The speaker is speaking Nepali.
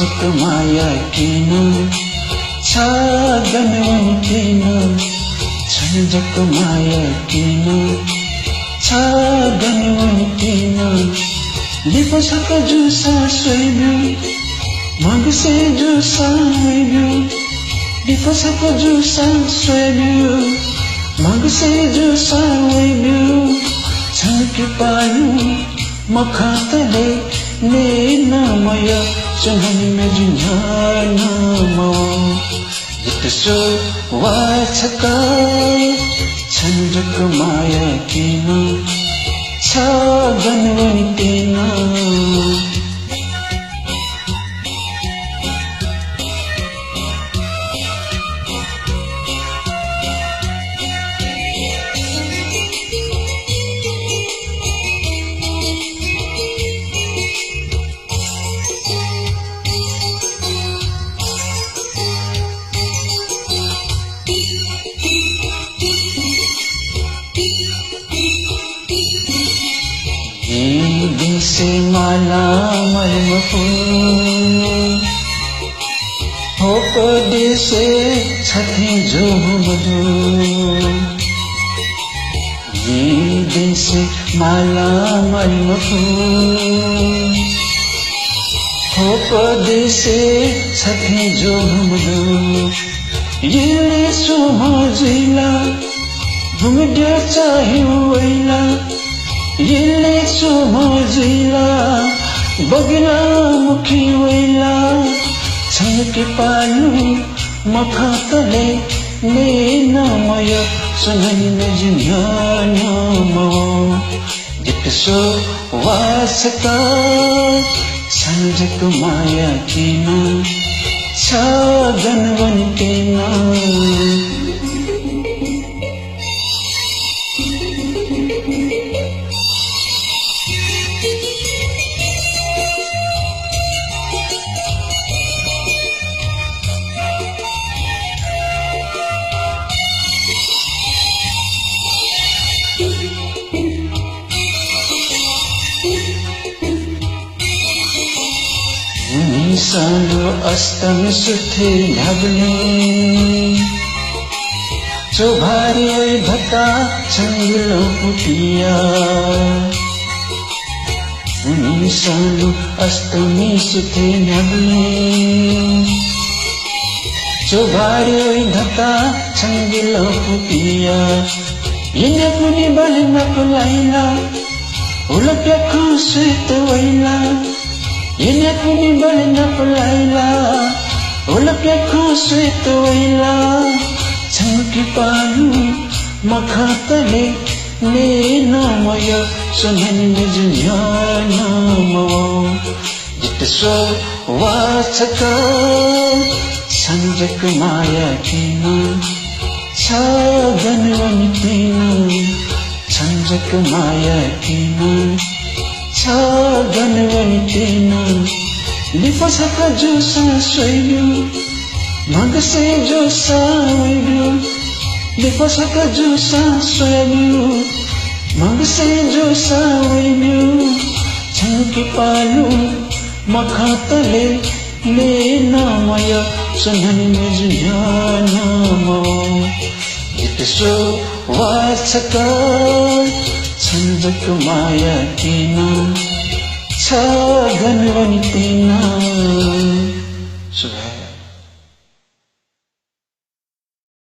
छाँझको माया किन छ गनवन किन छाँझको माया किन छ गनवन किन लिपसको जुसा सोइब्यू मगसे जुसा सोइब्यू लिपसको जुसा सोइब्यू मगसे जुसा सोइब्यू छनकी पालू मखातले ने नमय सुनहनी में जुन्हानामो जितसो वाचका छन्जको माया किन छ गनवन किन से माला मलम फूल हो देशे छथे जो मधु ये देशे माला मलम फूल हो देशे छथे जो मधु ये सुमा जिला घुमड्या चाहिए वैला ये सुमजिला बगिला मुखी वैला छनकी पालू मखातले ने नमय सुनहनी में जुन्हानामो जितसो वासका छाँझको माया किन छ गनवन किन सालो अस्तमी सुथे ढाबले चोभारी भत्ता छंगिलो पुटिया सालो अस्तमी सुथे ढाबले चोभारी भत्ता छंगिलो पुटिया इने पुनी बलिना पुलाइला उलप्या खुसुत वैला इने पुनी बलिना पुलाइला उलप्या खुसुत वैला छनकी पालू मखातले ने नमय सुनहनी में जुन्हानामो जितसो वाचका छाँझको माया किन छ गनवन किन छाँझको माया किन छ गनवन किन लिपसको जुसा सोइब्यू मगसे जुसा सोइब्यू लिपसको जुसा सोइब्यू मगसे जुसा सोइब्यू छनकी पालू मखातले ने नमय सुनहनी में जुन्हानामो जितसो वाचका छाँझको माया किन छ गनवन किन